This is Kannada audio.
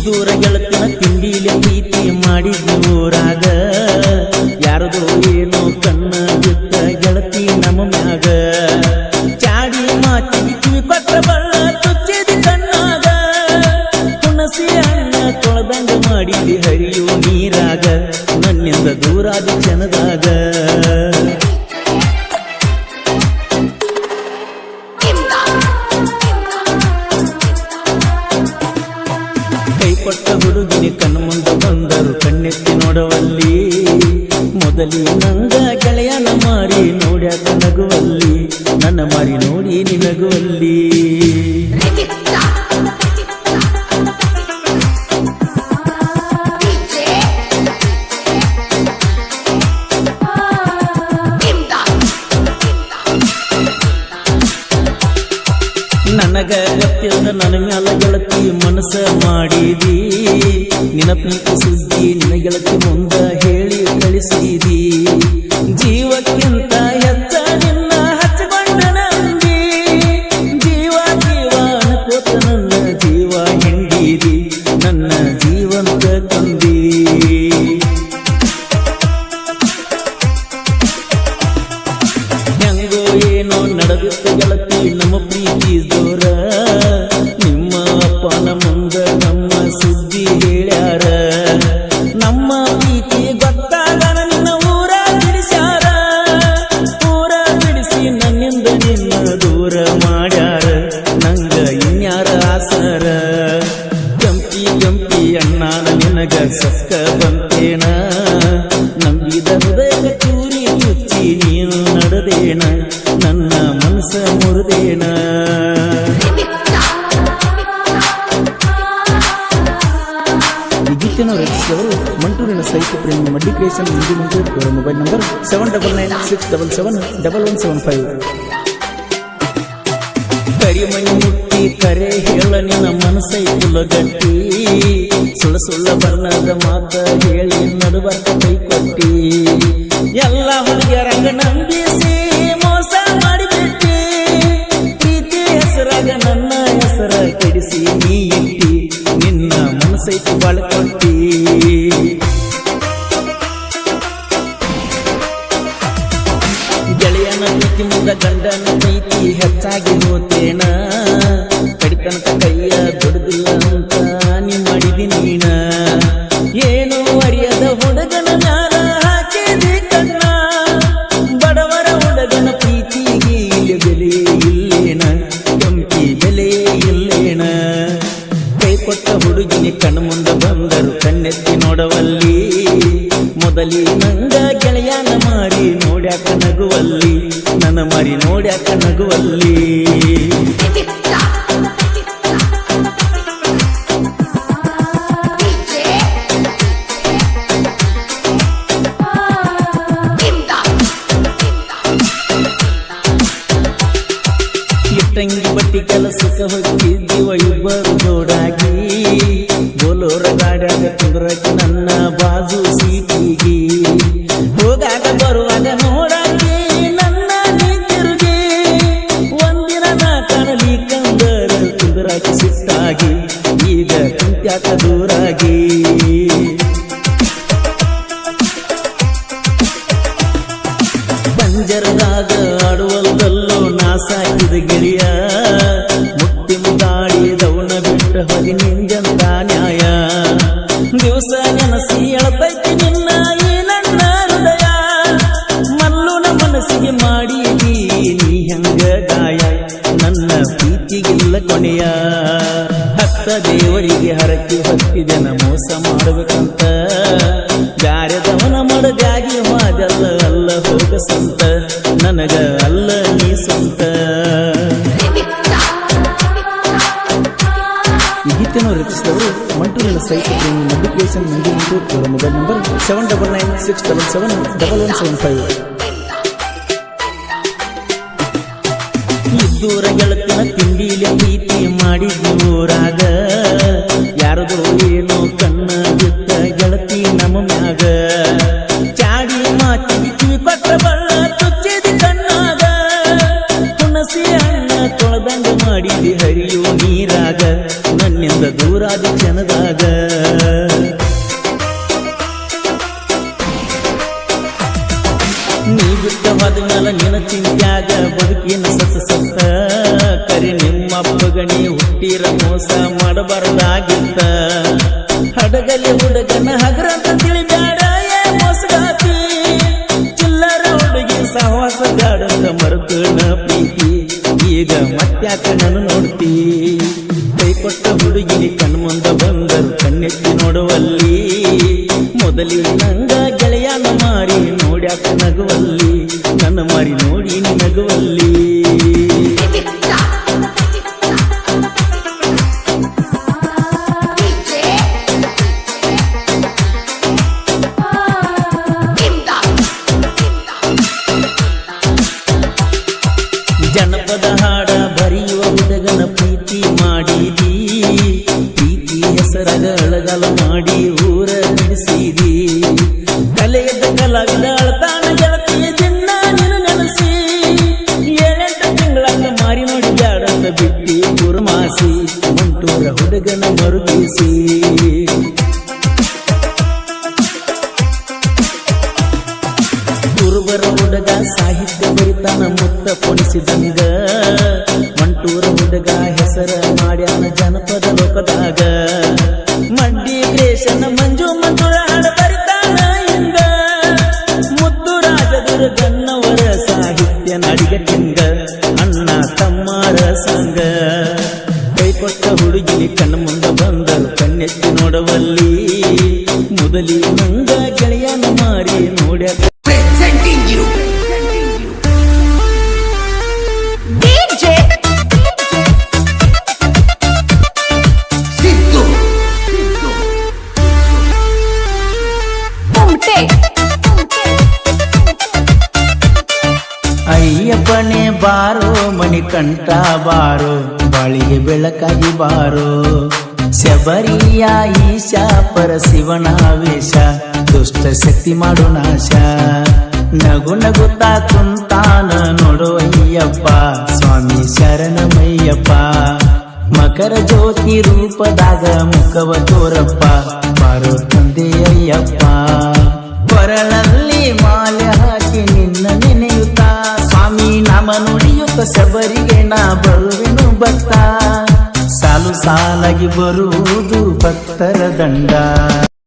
ಇದ್ದೂರ ಗೆಳತಿನ ತಿಂಡಿಲಿ ಪ್ರೀತಿ ಮಾಡಿದ್ನಿ ಊರಾಗ ಯಾರದೋ ಏನೋ ಕಣ್ಣ ಬಿದ್ದ ಗೆಳತಿ ನಮ್ಮ ಮ್ಯಾಗ ಚಾಡಿ ಮಾತಿಗೆ ಕಿವಿ ಕೊಟ್ಟ ಬಳ್ಳ ತುಚ್ಚಿದಿ ಕಣ್ಣಾಗ ಹುಣಸಿ ಅಣ್ಣ ತೊಳೆದಂಗ ಮಾಡಿದಿ ಹರಿಯೋ ನೀರಾಗ ನನ್ನಿಂದ ದೂರಾದ ಕ್ಷಣದಾಗ ಕೊಟ್ಟ ಹುಡುಗಿನಿ ಕಣ್ಣು ಮುಂದೆ ಬಂದರು ಕಣ್ಣೆತ್ತಿ ನೋಡವಲ್ಲಿ ಮೊದಲಿ ನಂಗ ಗೆಳೆಯನ ಮಾರಿ ನೋಡ್ಯಾಕ ನಗುವಲ್ಲಿ ನನ್ನ ಮಾರಿ ನೋಡಿ ನಿನಗುವಲ್ಲಿ ನನಗ ಗೊತ್ತಿಲ್ಲ ನನ್ನ ಮ್ಯಾಲ ಗೆಳತಿ ಮನಸ್ಸ ಮಾಡಿದಿ ನಿನ ಪ್ರೀತಿ ಸುದ್ದಿ ನಿನ ಗೆಳತಿ ಮುಂದ ಹೇಳಿ ಕಳಿಸಿದಿ ಜೀವಕ್ಕಿಂತ ಹೆಚ್ಚ ನಿನ್ನ ಹಚ್ಚಿಕೊಂಡ ನಂದಿ ಜೀವ ಜೀವ ಅನ್ಕೋತ ನನ್ನ ಜೀವ ಹಿಂಡಿದಿ ನನ್ನ ಜೀವಂತ ತಂದಿ ಹೆಂಗೋ ಏನೋ ನಡೆದಿತ್ತು ಗೆಳತಿ ನಮ್ಮ ಪ್ರೀತಿ ಜೋರ ನಿಮ್ಮ ಅಪ್ಪನ ಮುಂದ ನಮ್ಮ ಸುದ್ದಿ ಹೇಳ್ಯಾರ ನಮ್ಮ ಪ್ರೀತಿ ಗೊತ್ತಾಗ ನನ್ನ ಊರ ಬಿಡಿಸ್ಯಾರ ಊರ ಬಿಡಿಸಿ ನನ್ನಿಂದ ನಿನ್ನ ದೂರ ಮಾಡ್ಯಾರ ನಂಗ ಇನ್ಯಾರ ಆಸರ ಕೆಂಪಿ ಕೆಂಪಿ ಅಣ್ಣಾನ ನಿನಗ ಸಕ್ಕ ಬಂತೇನ ನಂಬಿದ ಹೃದಯ ಚೂರಿ ಚುಚ್ಚಿ ನೀನು ನಡೆದೇನ ನನ್ನ ಮನಸ್ಸ ಮುರಿದೇನ ಗೀತೆಯನ್ನು ರಚಿಸಿದವರು ಮಂಟೂರಿನ ಸಾಹಿತ್ಯ ಪ್ರೇಮಿ ಮಡ್ಡಿ ಕ್ರಿಯೇಷನ್ ಮಂಜು ಇವರ ಮೊಬೈಲ್ ನಂಬರ್ 7996771175 ಕರಿಮಣಿ ಮುಟ್ಟಿ ಕರೆ ಹೇಳ ನಿನ್ನ ಮನಸ್ಸೈತುಲ ಗಟ್ಟಿ ಸುಳ್ಳ ಸುಳ್ಳ ಬಣ್ಣದ ಮಾತ ಹೇಳಿ ನಡುಬರ್ತ ಕೈ ಕೊಟ್ಟಿ ಎಲ್ಲ ಹುಡುಗಿಯರಂಗ ನಂಬಿಸಿ ಮೋಸ ಮಾಡಿಬಿಟ್ಟಿ ಪ್ರೀತಿ ಹೆಸರಾಗ ನನ್ನ ಹೆಸರ ಕೆಡಿಸಿ ನೀ ಇಟ್ಟಿ ನಿನ್ನ ಮನಸ್ಸೈತಿ ಬಾಳ್ಕೊಟ್ಟಿ ಗೆಳೆಯನ ಪ್ರೀತಿ ಮುಂದ ಗಂಡನ ಪ್ರೀತಿ ಹೆಚ್ಚಾಗಿ ಹೋತೇನ ಕಡಿತನಕ ಕೈಯ ಬಿಡುದಿಲ್ಲ ಅಂತ ನೀ ಮಾಡಿದಿ ನೀನ ಏನು ಅರಿಯದ ಹುಡುಗನ ಮ್ಯಾಲ ಹಾಕಿದಿ ಕಣ್ಣ ಬಡವರ ಹುಡುಗನ ಪ್ರೀತಿಗೆ ಬೆಲೆ ಇಲ್ಲೇನ ಕೆಂಪಿ ಬೆಲೆ ಇಲ್ಲೇನ ಕೈ ಕೊಟ್ಟ ಹುಡುಗಿನಿ ಕಣ್ಣು ಮುಂದೆ ಬಂದರು ಕಣ್ಣೆತ್ತಿ ನೋಡವಲ್ಲಿ ಮೊದಲಿ ನಂಗ ಗೆಳೆಯನ ಮಾರಿ ನೋಡ್ಯಾಕ ನಗುವಲ್ಲಿ ನನ್ನ ಮಾರಿ ನೋಡ್ಯಾಕ ನಗುವಲ್ಲಿ ಇಟ್ಟಂಗಿ ಬಟ್ಟಿ ಕೆಲಸಕ್ಕೆ ಹೋಗಿದ್ದೀವ ಇಬ್ಬರು ಜೋಡಾಗಿ ಬೋಲೋರ ಗಾಡ್ಯಾಗ ಕುಂದ್ರಕ್ಕೆ ನನ್ನ ಬಾಜು ಸೀಟಿಗಿ ಹೋಗಾಗ ಬರುವಾಗ ನೋಡಾಗಿ ನನ್ನ ನೀ ತಿರುಗಿ ಒಂದಿನ ನಾ ಕಾಣಲಿ ಕಂದರ ಕುಂದ್ರಾಕಿ ಸಿಟ್ಟಾಗಿ ಈಗ ಕುಂತ್ಯಾಕ ದೂರಾಗಿ ಪಂಜರದಾಗ ಆಡುವಲ್ಲೋ ನಾ ಸಾಕಿದ ಗೆಳೆಯ ಮುಟ್ಟಿ ಮುಗಾಡಿದವನ ಬಿಟ್ಟ ಹೊಗೆ ನಿಂಜಂತ ನ್ಯಾಯ ದಿವಸ ನೆನಸಿ ಎಳತೈತಿ ನಿನ್ನ ಈ ನನ್ನ ಹೃದಯ ಮಲ್ಲುನ ಮನಸ್ಸಿಗೆ ಮಾಡಿದಿ ನೀ ಹೆಂಗ ಗಾಯ ನನ್ನ ಪ್ರೀತಿಗಿಲ್ಲ ಕೊನೆಯ ಹತ್ತ ದೇವರಿಗೆ ಹರಕೆ ಹೊತ್ತಿದೆನ ಮೋಸ ಮಾಡಬೇಕಂತ ಗಾರೆದವನ ಮಡಗಾಗಿ ಮಾದಲ್ಲ ಅಲ್ಲ ಹೋಗ ಸಂತ ನನಗ ಅಲ್ಲ ನೀ ಸ್ವಂತ ಈ ಗೀತೆಯನ್ನು ರಚಿಸಿದವರು ಮಂಟೂರಿನ ಸಾಹಿತ್ಯ ಪ್ರೇಮಿ ಮಡ್ಡಿ ಕ್ರಿಯೇಷನ್ ಮಂಜು ಇವರ ಮೊಬೈಲ್ ನಂಬರ್ 7996771175 ಇದ್ದೂರ ಗೆಳತಿನ ತಿಂಡಿಲಿ ಪ್ರೀತಿ ಮಾಡಿದ್ನಿ ಊರಾಗ ಯಾರದೋ ಏನೋ ಕಣ್ಣ ಬಿದ್ದ ಗೆಳತಿ ನಮ್ಮ ಮ್ಯಾಗ ಚಾಡಿ ಮಾತಿಗೆ ಕಿವಿ ಕೊಟ್ಟ ಬಳ್ಳ ತುಚ್ಚಿದಿ ಕಣ್ಣಾಗ ಹುಣಸಿ ಅಣ್ಣ ತೊಳೆದಂಗ ಮಾಡಿದಿ ಹರಿಯೋ ನೀರಾಗ ನನ್ನಿಂದ ದೂರಾದ ಕ್ಷಣದಾಗ ನೀ ಬಿಟ್ಟ ಹೋದ್ಮೇಲೆ ನಿನ್ನ ಚಿಂತ್ಯಾಗ ಬದುಕಿನ ಸತ್ತ ಕರಿ ನಿಮ್ಮಪ್ಪಗಣಿ ಹುಟ್ಟಿರ ಮೋಸ ಮಾಡಬಾರದಾಗಿತ್ತ ಹಡಗಲಿ ಹುಡುಗನ ಹಗರಂತ ತಿಳಿಬ್ಯಾಡ ಏ ಮೋಸಗಾತಿ ಚಿಲ್ಲರ ಹುಡುಗಿ ಸಹವಾಸ ಗಾಡಂತ ಮರುಕಣ ಪ್ರೀತಿ ಈಗ ಮತ್ತ್ಯಾಕ ನಾನು ನೋಡ್ತಿ ಕೈ ಕೊಟ್ಟ ಹುಡುಗಿನಿ ಕಣ್ಮುಂದ ಬಂದರು ಕಣ್ಣೆತ್ತಿ ನೋಡುವಲ್ಲಿ ಮೊದಲಿ ನಂಗ ಗೆಳೆಯನ ಮಾರಿ ನೋಡ್ಯಾಕ ನಗುವಲ್ಲಿ ನನ್ನ ಮಾರಿ ನೋಡಿ ನಗುವಲ್ಲಿ ಜನಪದ ಹಾಡ ಬರೆಯುವ ಹುಡುಗನ ಪ್ರೀತಿ ಮಾಡಿದಿ ಪ್ರೀತಿ ಹೆಸರಾಗ ಅಳಗಲ ಮಾಡಿ ಊರ ನಡೆಸಿದಿ ಕಲೆಯದ ಕಲಾವಿದ ಅಳತಾನ ಗೆಳತಿಯ ಚಿನ್ನ ನಿನ್ನ ನೆನಸಿ 7-8 ತಿಂಗಳಾಗ ಮಾರಿ ನೋಡಿ ಬ್ಯಾಡಂತ ಬಿಟ್ಟಿ ಗುರುಮಾಸಿ ಮಂಟೂರ ಹುಡುಗನ ಮರುಗಿಸಿ ಗುರುಬರ ಹುಡುಗ ಸಾಹಿತ್ಯ ಬರಿತಾನ ಮುತ್ತ ಪೊಣಿಸಿದಂಗ ಮಂಟೂರ ಹುಡುಗ ಹೆಸರ ಮಾಡ್ಯಾನ ಜನಪದ ಲೋಕದಾಗ ಮಡ್ಡಿ ಕ್ರೇಶನ ಮಂಜು ಮಂಟೂರ ಹಾಡ ಬರಿತಾನ ಹಿಂಗ ಮುದ್ದು ರಾಜದುರ್ಗನ್ನವರ ಸಾಹಿತ್ಯ ನಡಿಗಟ್ಟಿಂಗ ಅಣ್ಣ ತಮ್ಮರ ಸಂಗ ಕೈ ಕೊಟ್ಟ ಹುಡುಗಿನಿ ಕಣ್ಣ ಮುಂದ ಬಂದರು ಕಣ್ಣೆತ್ತಿ ನೋಡವಲ್ಲಿ ಮೊದಲಿ ನಂಗ ಗೆಳೆಯನ ಮಾರಿ ನೋಡ್ಯ Presenting you DJ Siddu Pumte ಅಯ್ಯಪ್ಪನೇ ಬಾರೋ ಮಣಿ ಕಂಠ ಬಾರೋ ಬಾಳಿಗೆ ಬೆಳಕಾಗಿ ಬಾರೋ ಶಬರಿಯ ಈಶ ಪರ ಶಿವನ ವೇಷ ದುಷ್ಟ ಶಕ್ತಿ ಮಾಡು ನಾಶ ನಗು ನಗುತ್ತಾ ಕುಂತಾನ ನೋಡು ಅಯ್ಯಪ್ಪ ಸ್ವಾಮಿ ಶರಣಮಯ್ಯಪ್ಪ ಮಕರ ಜ್ಯೋತಿ ರೂಪದಾಗ ಮುಖವ ತೋರಪ್ಪ ಬಾರೋ ತಂದೆ ಅಯ್ಯಪ್ಪ ಕೊರಳಲ್ಲಿ ಮಾಲೆ ಹಾಕಿ ನಿನ್ನ ನೆನೆಯುತ್ತ ಸ್ವಾಮಿ ನಾಮ ನುಡಿಯುತ್ತ ಶಬರಿಗೆ ನಾ ಬರುವೆನು ಭಕ್ತ ಸಾಲು ಸಾಲಾಗಿ ಬರುವುದು ಭಕ್ತರ ದಂಡ